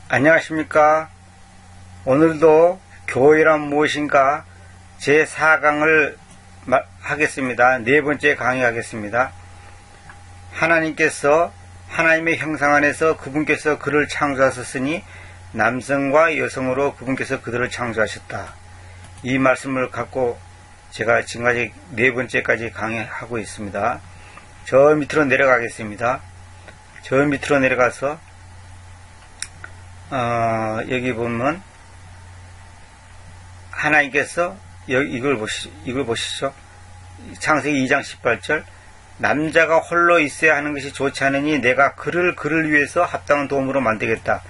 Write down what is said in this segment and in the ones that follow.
안녕하십니까. 오늘도 교회란 무엇인가 제4강을 하겠습니다. 네 번째 강의하겠습니다. 하나님께서 하나님의 형상 안에서 그분께서 그를 창조하셨으니 남성과 여성으로 그분께서 그들을 창조하셨다. 이 말씀을 갖고 제가 지금까지 네 번째까지 강의하고 있습니다. 저 밑으로 내려가겠습니다. 저 밑으로 내려가서 여기 보면 하나님께서 이걸 보시죠. 창세기 2장 18절 남자가 홀로 있어야 하는 것이 좋지 않으니 내가 그를 위해서 합당한 도움으로 만들겠다.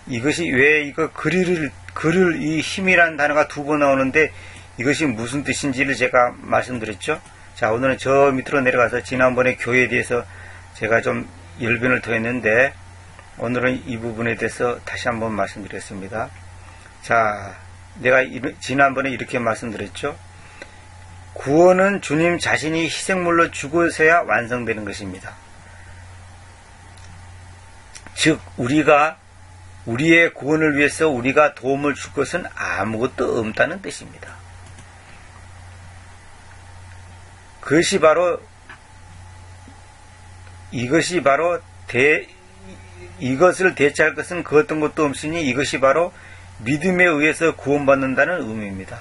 이것이 왜 이거 그를 이 힘이라는 단어가 두 번 나오는데 이것이 무슨 뜻인지를 제가 말씀드렸죠. 자, 오늘은 저 밑으로 내려가서 지난번에 교회에 대해서 제가 좀 열변을 토했는데 오늘은 이 부분에 대해서 다시 한번 말씀드렸습니다. 자, 내가 지난번에 이렇게 말씀드렸죠. 구원은 주님 자신이 희생물로 죽어서야 완성되는 것입니다. 즉 우리의 구원을 위해서 우리가 도움을 줄 것은 아무것도 없다는 뜻입니다. 이것을 대체할 것은 그 어떤 것도 없으니 이것이 바로 믿음에 의해서 구원받는다는 의미입니다.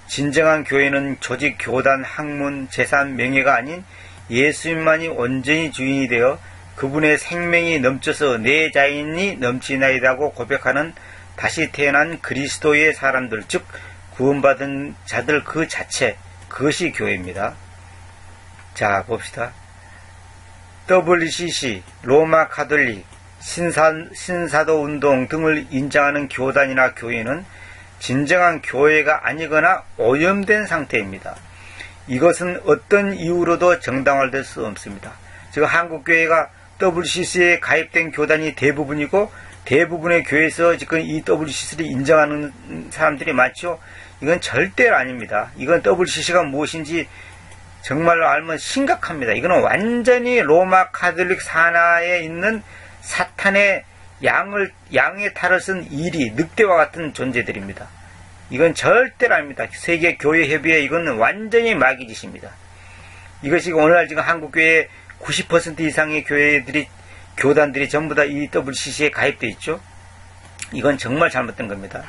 진정한 교회는 조직, 교단, 학문, 재산, 명예가 아닌 예수님만이 온전히 주인이 되어 그분의 생명이 넘쳐서 내 자인이 넘치나이다고 고백하는 다시 태어난 그리스도의 사람들, 즉 구원받은 자들 그 자체, 그것이 교회입니다. 자, 봅시다. WCC, 로마 가톨릭, 신사도 운동 등을 인정하는 교단이나 교회는 진정한 교회가 아니거나 오염된 상태입니다. 이것은 어떤 이유로도 정당화될 수 없습니다. 즉 한국교회가 WCC에 가입된 교단이 대부분이고 대부분의 교회에서 지금 이 WCC를 인정하는 사람들이 많죠. 이건 절대로 아닙니다. 이건 WCC가 무엇인지 정말로 알면 심각합니다. 이거는 완전히 로마 가톨릭 산하에 있는 사탄의 양의 탈을 쓴 일이 늑대와 같은 존재들입니다. 이건 절대로 아닙니다. 세계교회협의회 이건 완전히 마귀짓입니다. 이것이 오늘날 지금 한국교회 90% 이상의 교단들이 전부 다 이 WCC에 가입되어 있죠. 이건 정말 잘못된 겁니다.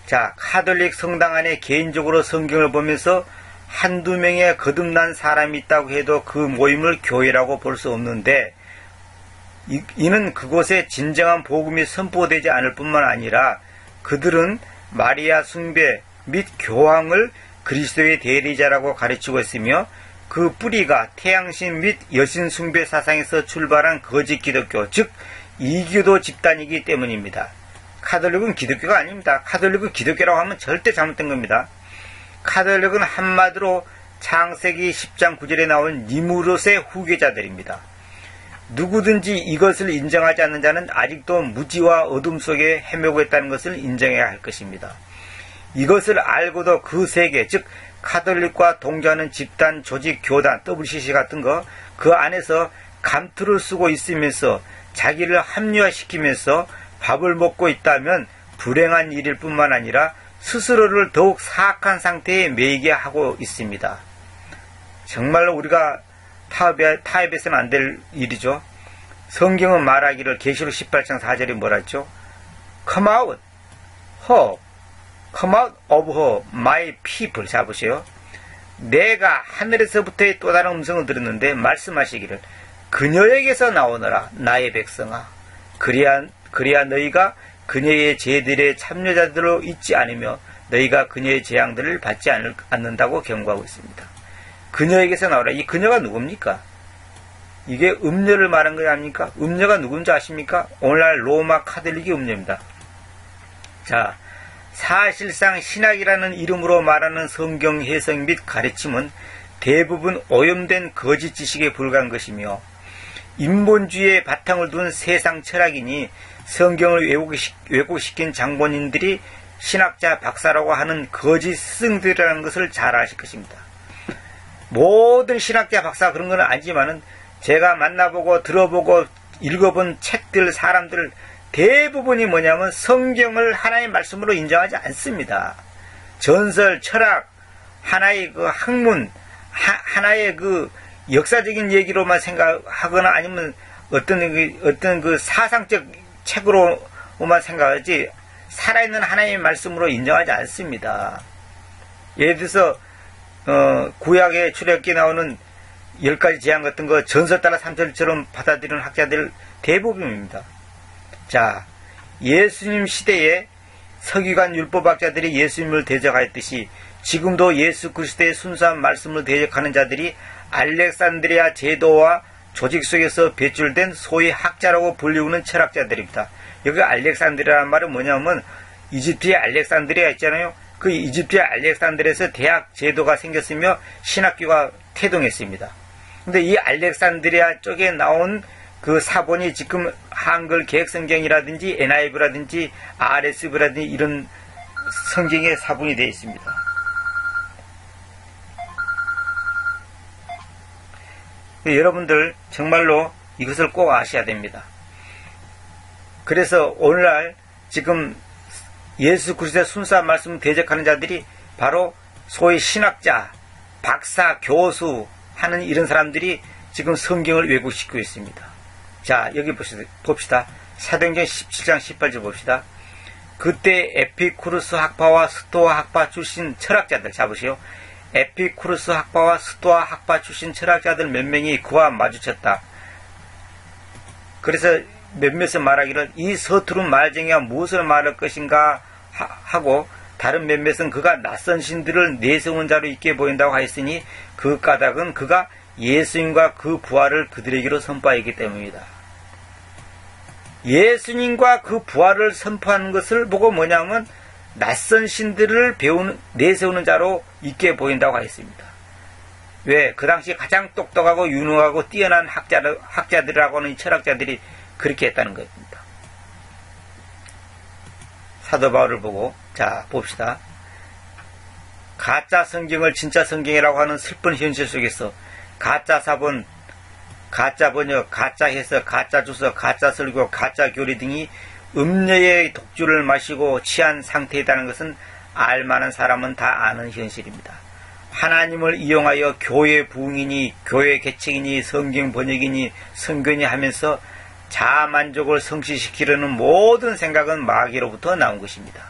자, 가톨릭 성당 안에 개인적으로 성경을 보면서 한두 명의 거듭난 사람이 있다고 해도 그 모임을 교회라고 볼 수 없는데 이는 그곳에 진정한 복음이 선포되지 않을 뿐만 아니라 그들은 마리아 숭배 및 교황을 그리스도의 대리자라고 가르치고 있으며 그 뿌리가 태양신 및 여신 숭배 사상에서 출발한 거짓 기독교, 즉 이교도 집단이기 때문입니다. 가톨릭은 기독교가 아닙니다. 가톨릭은 기독교라고 하면 절대 잘못된 겁니다. 가톨릭은 한마디로 창세기 10장 9절에 나온 니무롯의 후계자들입니다. 누구든지 이것을 인정하지 않는 자는 아직도 무지와 어둠 속에 헤매고 있다는 것을 인정해야 할 것입니다. 이것을 알고도 그 세계, 즉 가톨릭과 동조하는 집단, 조직, 교단, WCC 같은 거 그 안에서 감투를 쓰고 있으면서 자기를 합리화시키면서 밥을 먹고 있다면 불행한 일일 뿐만 아니라 스스로를 더욱 사악한 상태에 매이게 하고 있습니다. 정말로 우리가 타협해서는 안 될 일이죠. 성경은 말하기를 계시록 18장 4절에 뭐라 했죠? Come out of her, my people. 자, 보세요. 내가 하늘에서부터의 또 다른 음성을 들었는데 말씀하시기를 그녀에게서 나오너라 나의 백성아. 그리야 너희가 그녀의 죄들의 참여자들로 있지 않으며 너희가 그녀의 재앙들을 받지 않는다고 경고하고 있습니다. 그녀에게서 나오라. 이 그녀가 누굽니까? 이게 음녀를 말한 거 아닙니까? 음녀가 누군지 아십니까? 오늘날 로마 가톨릭이 음녀입니다. 자, 사실상 신학이라는 이름으로 말하는 성경 해석 및 가르침은 대부분 오염된 거짓 지식에 불과한 것이며 인본주의의 바탕을 둔 세상 철학이니 성경을 왜곡시킨 장본인들이 신학자 박사라고 하는 거짓 스승들이라는 것을 잘 아실 것입니다. 모든 신학자 박사 그런 건 아니지만은 제가 만나보고 들어보고 읽어본 책들, 사람들 대부분이 뭐냐면 성경을 하나의 말씀으로 인정하지 않습니다. 전설, 철학, 하나의 그 학문, 하나의 그 역사적인 얘기로만 생각하거나 아니면 어떤 그 사상적 책으로만 생각하지 살아있는 하나님의 말씀으로 인정하지 않습니다. 예를 들어서 구약의 출애굽기에 나오는 10가지 재앙 같은 거 전설 따라 삼설처럼 받아들이는 학자들 대부분입니다. 자, 예수님 시대에 서기관 율법학자들이 예수님을 대적하였듯이 지금도 예수 그리스도의 순수한 말씀을 대적하는 자들이 알렉산드리아 제도와 조직 속에서 배출된 소위 학자라고 불리우는 철학자들입니다. 여기 알렉산드리아라는 말은 뭐냐면 이집트의 알렉산드리아 있잖아요. 그 이집트의 알렉산드리아에서 대학 제도가 생겼으며 신학교가 태동했습니다. 근데 이 알렉산드리아 쪽에 나온 그 사본이 지금 한글 개혁성경이라든지 NIV라든지 RSV라든지 이런 성경에 사본이 되어 있습니다. 여러분들 정말로 이것을 꼭 아셔야 됩니다. 그래서 오늘날 지금 예수 그리스도의 순수한 말씀을 대적하는 자들이 바로 소위 신학자, 박사, 교수 하는 이런 사람들이 지금 성경을 왜곡시키고 있습니다. 자, 여기 봅시다. 사도행전 17장 18절 봅시다. 그때 에피쿠르스 학파와 스토아 학파 출신 철학자들 잡으시오. 에피쿠르스 학파와 스토아 학파 출신 철학자들 몇 명이 그와 마주쳤다. 그래서 몇몇은 말하기를 이 서투른 말쟁이가 무엇을 말할 것인가 하고 다른 몇몇은 그가 낯선 신들을 내세운 자로 있게 보인다고 하였으니 그 까닭은 그가 예수님과 그 부활을 그들에게로 선포하였기 때문이다. 예수님과 그 부활을 선포하는 것을 보고 뭐냐면 낯선 신들을 내세우는 자로 있게 보인다고 하였습니다. 왜? 그 당시 가장 똑똑하고 유능하고 뛰어난 학자들이라고 하는 철학자들이 그렇게 했다는 것입니다. 사도 바울을 보고 자 봅시다. 가짜 성경을 진짜 성경이라고 하는 슬픈 현실 속에서 가짜 사본, 가짜 번역, 가짜 해석, 가짜 주석, 가짜 설교, 가짜 교리 등이 음녀의 독주를 마시고 취한 상태이라는 것은 알만한 사람은 다 아는 현실입니다. 하나님을 이용하여 교회 부흥이니 교회 개척이니 성경 번역이니 선교니 하면서 자만족을 성취시키려는 모든 생각은 마귀로부터 나온 것입니다.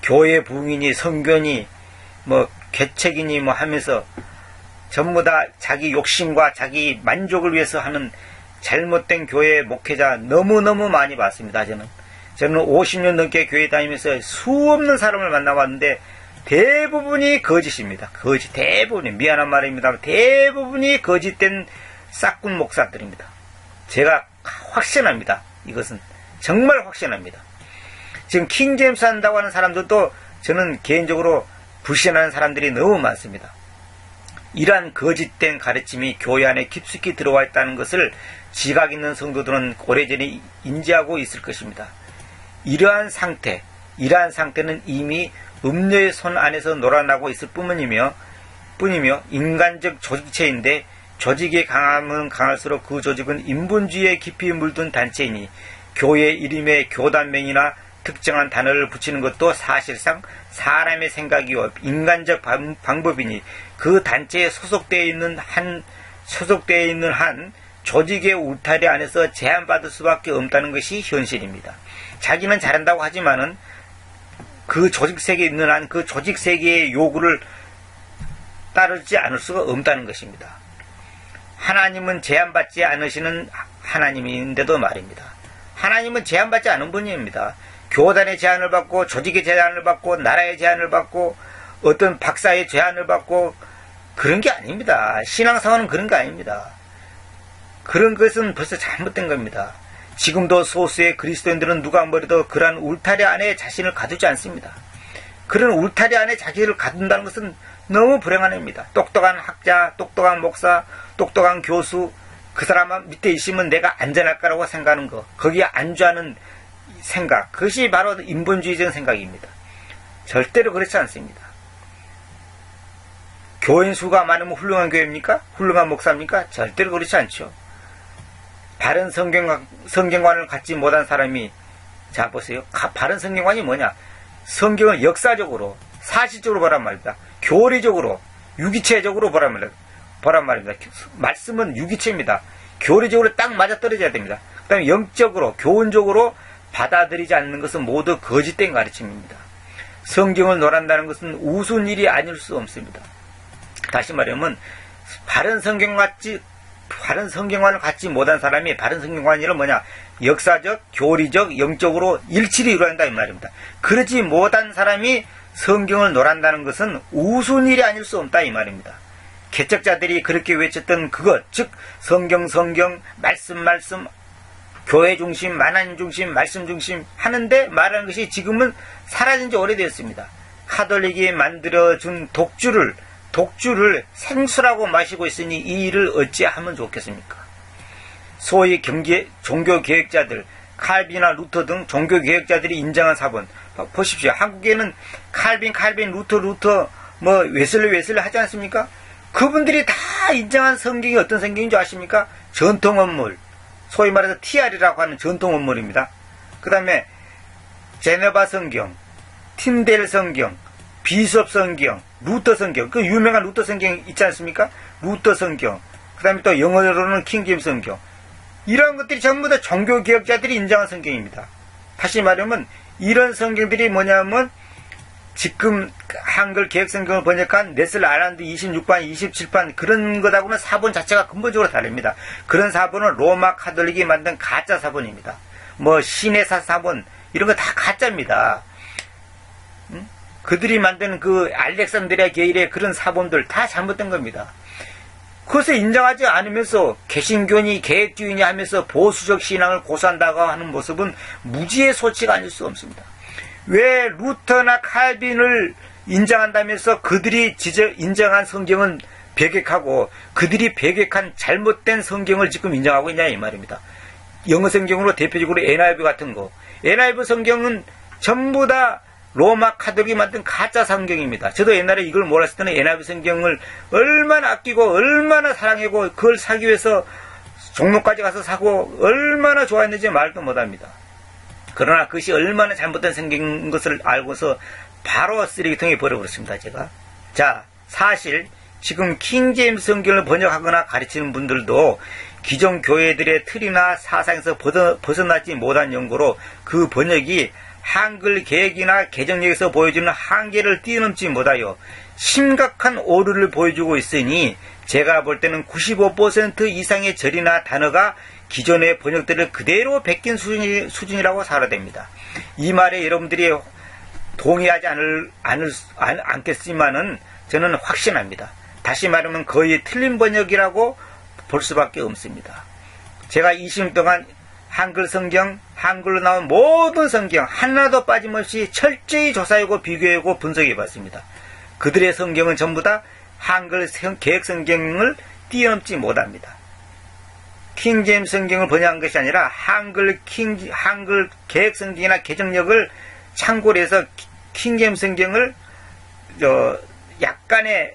교회 부흥이니 선교니 뭐 개척이니 뭐 하면서 전부 다 자기 욕심과 자기 만족을 위해서 하는 잘못된 교회 목회자 너무너무 많이 봤습니다. 저는 50년 넘게 교회 다니면서 수없는 사람을 만나봤는데 대부분이 거짓입니다. 대부분이 미안한 말입니다. 대부분이 거짓된 싹군 목사들입니다. 제가 확신합니다. 이것은 정말 확신합니다. 지금 킹제임스 한다고 하는 사람들도 저는 개인적으로 불신하는 사람들이 너무 많습니다. 이러한 거짓된 가르침이 교회 안에 깊숙이 들어와 있다는 것을 지각 있는 성도들은 오래전에 인지하고 있을 것입니다. 이러한 상태는 이미 음녀의 손 안에서 놀아나고 있을 뿐이며 인간적 조직체인데 조직이 강하면 강할수록 그 조직은 인본주의에 깊이 물든 단체이니 교회 이름에 교단명이나 특정한 단어를 붙이는 것도 사실상 사람의 생각이요 인간적 방법이니 그 단체에 소속되어 있는 한 조직의 울타리 안에서 제한받을 수밖에 없다는 것이 현실입니다. 자기는 잘한다고 하지만은 그 조직 세계에 있는 한 그 조직 세계의 요구를 따르지 않을 수가 없다는 것입니다. 하나님은 제한받지 않으시는 하나님인데도 말입니다. 하나님은 제한받지 않은 분입니다. 교단의 제한을 받고 조직의 제한을 받고 나라의 제한을 받고 어떤 박사의 제한을 받고 그런 게 아닙니다. 신앙생활은 그런 게 아닙니다. 그런 것은 벌써 잘못된 겁니다. 지금도 소수의 그리스도인들은 누가 뭐래도 그러한 울타리 안에 자신을 가두지 않습니다. 그런 울타리 안에 자기를 가둔다는 것은 너무 불행한 일입니다. 똑똑한 학자, 똑똑한 목사, 똑똑한 교수 그 사람 밑에 있으면 내가 안전할 거라고 생각하는 거 거기에 안주하는 생각 그것이 바로 인본주의적 생각입니다. 절대로 그렇지 않습니다. 교인 수가 많으면 훌륭한 교회입니까? 훌륭한 목사입니까? 절대로 그렇지 않죠. 바른 성경관을 갖지 못한 사람이, 자 보세요. 바른 성경관이 뭐냐? 성경을 역사적으로, 사실적으로 보란 말입니다. 교리적으로, 유기체적으로 보란 말입니다. 말씀은 유기체입니다. 교리적으로 딱 맞아떨어져야 됩니다. 그 다음에 영적으로, 교훈적으로 받아들이지 않는 것은 모두 거짓된 가르침입니다. 성경을 논한다는 것은 우스운 일이 아닐 수 없습니다. 다시 말하면 바른 성경관을 갖지 못한 사람이, 바른 성경관이란 뭐냐? 역사적, 교리적, 영적으로 일치를 이루어야 한다 이 말입니다. 그러지 못한 사람이 성경을 논한다는 것은 우스운 일이 아닐 수 없다 이 말입니다. 개척자들이 그렇게 외쳤던 그것, 즉 성경, 말씀, 교회 중심, 하나님 중심, 말씀 중심 하는데 말하는 것이 지금은 사라진 지 오래되었습니다. 카톨릭이 만들어준 독주를 생수라고 마시고 있으니 이 일을 어찌하면 좋겠습니까? 소위 종교개혁자들, 칼빈이나 루터 등 종교개혁자들이 인정한 사본, 보십시오. 한국에는 칼빈, 루터, 웨슬리 하지 않습니까? 그분들이 다 인정한 성경이 어떤 성경인 줄 아십니까? 전통 원물, 소위 말해서 TR이라고 하는 전통 원물입니다. 그 다음에 제네바 성경, 틴델 성경, 비숍 성경, 루터 성경, 그 유명한 루터 성경 있지 않습니까? 루터 성경, 그 다음에 또 영어로는 킹제임스 성경, 이런 것들이 전부 다 종교개혁자들이 인정한 성경입니다. 다시 말하면 이런 성경들이 뭐냐면 지금 한글 개혁성경을 번역한 네슬 아일랜드 26반, 27반 그런 것하고는 사본 자체가 근본적으로 다릅니다. 그런 사본은 로마 카톨릭이 만든 가짜 사본입니다. 시내사 사본 이런 거 다 가짜입니다. 그들이 만든 그 알렉산드리아 계열의 그런 사본들 다 잘못된 겁니다. 그것을 인정하지 않으면서 개신교니 계획주의니 하면서 보수적 신앙을 고수한다고 하는 모습은 무지의 소치가 아닐 수 없습니다. 왜 루터나 칼빈을 인정한다면서 그들이 인정한 성경은 배격하고 그들이 배격한 잘못된 성경을 지금 인정하고 있냐 이 말입니다. 영어 성경으로 대표적으로 NIV 같은 거, NIV 성경은 전부 다 로마 카톨릭이 만든 가짜 성경입니다. 저도 옛날에 이걸 몰랐을 때는 NIV 성경을 얼마나 아끼고 얼마나 사랑하고 그걸 사기 위해서 종로까지 가서 사고 얼마나 좋아했는지 말도 못합니다. 그러나 그것이 얼마나 잘못된 성경인 것을 알고서 바로 쓰레기통에 버려버렸습니다. 제가. 자, 사실 지금 킹제임스 성경을 번역하거나 가르치는 분들도 기존 교회들의 틀이나 사상에서 벗어나지 못한 연고로 그 번역이 한글 개혁이나 개정력에서 보여주는 한계를 뛰어넘지 못하여 심각한 오류를 보여주고 있으니 제가 볼 때는 95% 이상의 절이나 단어가 기존의 번역들을 그대로 베낀 수준이라고 살아야 됩니다. 이 말에 여러분들이 동의하지 않겠지만은 저는 확신합니다. 다시 말하면 거의 틀린 번역이라고 볼 수밖에 없습니다. 제가 20년 동안 한글 성경, 한글로 나온 모든 성경 하나도 빠짐없이 철저히 조사하고 비교하고 분석해봤습니다. 그들의 성경은 전부 다 한글 개혁 성경을 뛰어넘지 못합니다. 킹제임스 성경을 번역한 것이 아니라 한글 개혁 성경이나 개정력을 참고로 해서 킹제임스 성경을 약간의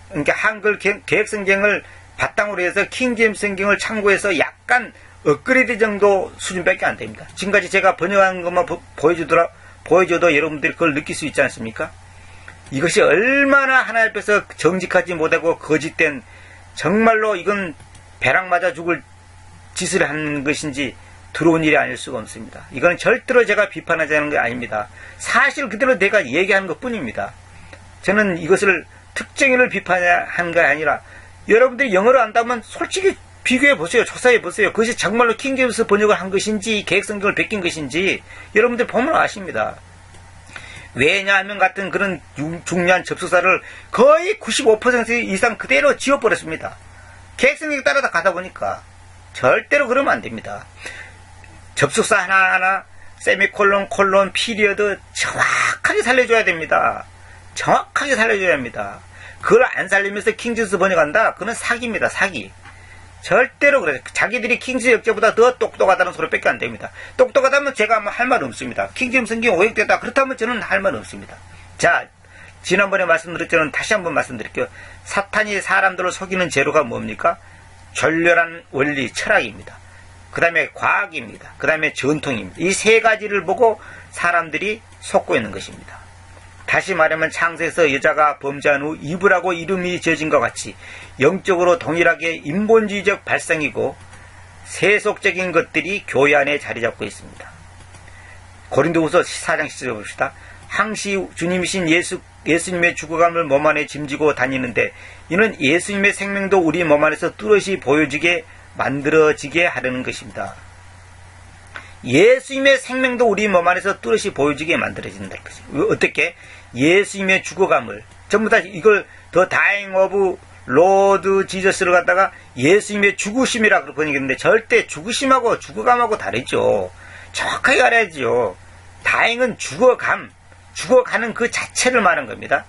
그러니까 한글 개혁 성경을 바탕으로 해서 킹제임스 성경을 참고해서 약간 업그레이드 정도 수준밖에 안 됩니다. 지금까지 제가 번역한 것만 보여줘도 여러분들이 그걸 느낄 수 있지 않습니까? 이것이 얼마나 하나님 앞에서 정직하지 못하고 거짓된, 정말로 이건 벼락 맞아 죽을 짓을 하는 것인지 들어온 일이 아닐 수가 없습니다. 이건 절대로 제가 비판하자는 게 아닙니다. 사실 그대로 내가 얘기하는 것 뿐입니다. 저는 이것을 특정인을 비판하는 게 아니라 여러분들이 영어를 안다면 솔직히 비교해 보세요. 조사해 보세요. 그것이 정말로 킹제임스 번역을 한 것인지 개혁성경을 베낀 것인지 여러분들 보면 아십니다. 왜냐하면 같은 그런 중요한 접속사를 거의 95% 이상 그대로 지워버렸습니다. 개혁성경에 따라 가다 보니까 절대로 그러면 안 됩니다. 접속사 하나하나 세미콜론, 콜론, 피리어드 정확하게 살려줘야 됩니다. 정확하게 살려줘야 합니다. 그걸 안 살리면서 킹제임스 번역한다? 그건 사기입니다. 사기. 절대로 그래요. 자기들이 킹스 역제보다 더 똑똑하다는 소리밖에 안 됩니다. 똑똑하다면 제가 할 말 없습니다. 킹제임스 성경 오역됐다. 그렇다면 저는 할 말 없습니다. 자, 지난번에 말씀드렸지만 다시 한번 말씀드릴게요. 사탄이 사람들을 속이는 재료가 뭡니까? 졸렬한 원리, 철학입니다. 그 다음에 과학입니다. 그 다음에 전통입니다. 이 세 가지를 보고 사람들이 속고 있는 것입니다. 다시 말하면 창세에서 여자가 범죄한 후 이브라고 이름이 지어진 것 같이 영적으로 동일하게 인본주의적 발상이고 세속적인 것들이 교회 안에 자리 잡고 있습니다. 고린도후서 4장 10절 봅시다. 항시 주님이신 예수님의 죽어감을 몸 안에 짐지고 다니는데 이는 예수님의 생명도 우리 몸 안에서 뚜렷이 보여지게 만들어지게 하려는 것입니다. 예수님의 생명도 우리 몸 안에서 뚜렷이 보여지게 만들어진다는 것입니다. 어떻게? 예수님의 죽어감을 전부 다 이걸 더 다잉 오브 로드 지저스를 갖다가 예수님의 죽으심이라고 번역했는데 절대 죽으심하고 죽어감하고 다르죠. 정확하게 알아야죠. 다잉은 죽어가는 그 자체를 말한 겁니다.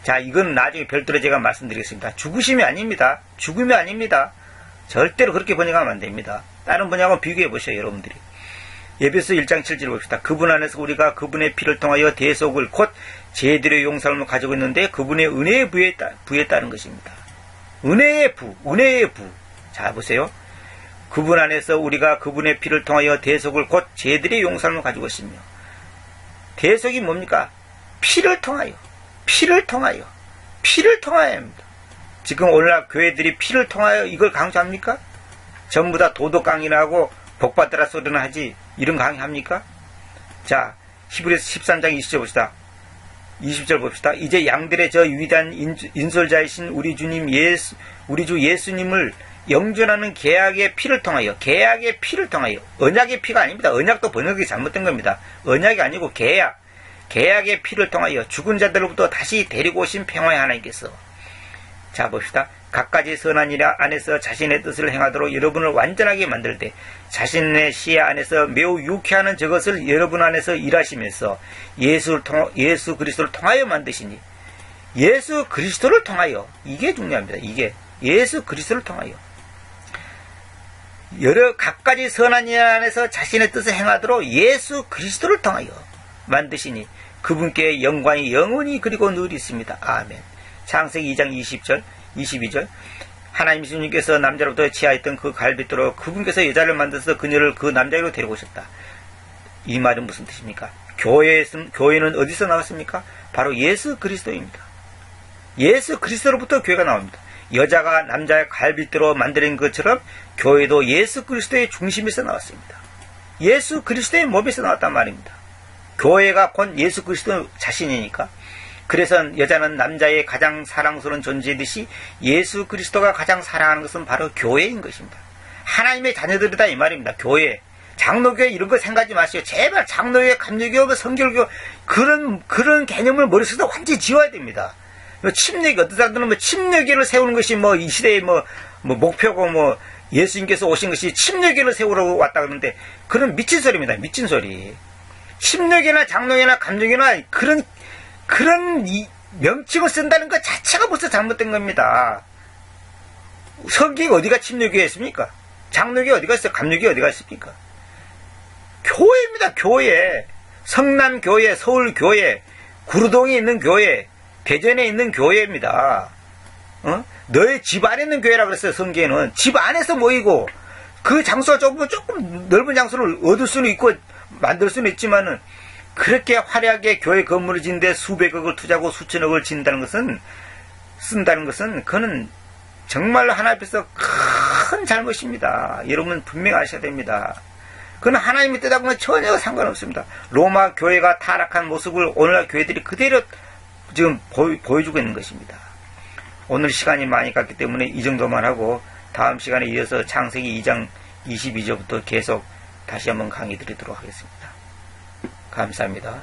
자, 이건 나중에 별도로 제가 말씀드리겠습니다. 죽으심이 아닙니다. 죽음이 아닙니다. 절대로 그렇게 번역하면 안 됩니다. 다른 번역하고 비교해 보세요, 여러분들이. 에베소 1장 7절 봅시다. 그분 안에서 우리가 그분의 피를 통하여 대속을 곧 제들의 용서를 가지고 있는데 그분의 은혜의 부에 따른 것입니다. 은혜의 부. 자, 보세요. 그분 안에서 우리가 그분의 피를 통하여 대속을 곧 제들의 용서를 가지고 있으며 대속이 뭡니까? 피를 통하여 합니다. 지금 오늘날 교회들이 피를 통하여 이걸 강조합니까? 전부 다 도덕 강의나 하고 복받더라 소리나 하지 이런 강의합니까? 자, 히브리서 13장 20절 봅시다. 20절 봅시다. 이제 양들의 저 위대한 인솔자이신 우리 주 예수님을 영존하는 계약의 피를 통하여 언약의 피가 아닙니다. 언약도 번역이 잘못된 겁니다. 언약이 아니고 계약의 피를 통하여 죽은 자들로부터 다시 데리고 오신 평화의 하나님께서 자 봅시다. 갖가지 선한 일 안에서 자신의 뜻을 행하도록 여러분을 완전하게 만들 때 자신의 시야 안에서 매우 유쾌하는 저것을 여러분 안에서 일하시면서 예수 그리스도를 통하여 만드시니 예수 그리스도를 통하여 이게 중요합니다. 이게 예수 그리스도를 통하여 여러 갖가지 선한 일 안에서 자신의 뜻을 행하도록 예수 그리스도를 통하여 만드시니 그분께 영광이 영원히 그리고 늘 있습니다. 아멘. 창세기 2장 20절 22절 하나님 주님께서 남자로부터 취하였던 그 갈빗대로 그분께서 여자를 만들어서 그녀를 그 남자에게로 데리고 오셨다. 이 말은 무슨 뜻입니까? 교회는 어디서 나왔습니까? 바로 예수 그리스도입니다. 예수 그리스도로부터 교회가 나옵니다. 여자가 남자의 갈빗대로 만드는 것처럼 교회도 예수 그리스도의 중심에서 나왔습니다. 예수 그리스도의 몸에서 나왔단 말입니다. 교회가 곧 예수 그리스도 자신이니까. 그래서 여자는 남자의 가장 사랑스러운 존재이듯이 예수 그리스도가 가장 사랑하는 것은 바로 교회인 것입니다. 하나님의 자녀들이다 이 말입니다. 교회, 장로교회 이런 거 생각하지 마세요. 제발 장로교회, 감리교회, 성결교 그런 개념을 머릿속에서 완전히 지워야 됩니다. 침례교, 어떤 사람들은 침례교를 세우는 것이 이 시대의 목표고 예수님께서 오신 것이 침례교를 세우라고 왔다 그러는데 그런 미친 소리입니다. 미친 소리. 침례교나 장로교나 감리교나 그런 명칭을 쓴다는 것 자체가 벌써 잘못된 겁니다. 성경이 어디가 침례교회 있습니까? 장로교회 어디가 있어요? 감리교회 어디가 있습니까? 교회입니다. 교회. 성남교회, 서울교회, 구루동에 있는 교회, 대전에 있는 교회입니다. 너의 집 안에 있는 교회라고 그랬어요. 성경에는. 집 안에서 모이고 그 장소가 조금 넓은 장소를 얻을 수는 있고 만들 수는 있지만은 그렇게 화려하게 교회 건물을 짓는데 수백억을 투자하고 수천억을 쓴다는 것은 그는 정말로 하나님 앞에서 큰 잘못입니다. 여러분 분명히 아셔야 됩니다. 그건 하나님의 뜻하고는 전혀 상관없습니다. 로마 교회가 타락한 모습을 오늘날 교회들이 그대로 지금 보여주고 있는 것입니다. 오늘 시간이 많이 갔기 때문에 이 정도만 하고 다음 시간에 이어서 창세기 2장 22절부터 계속 다시 한번 강의 드리도록 하겠습니다. 감사합니다.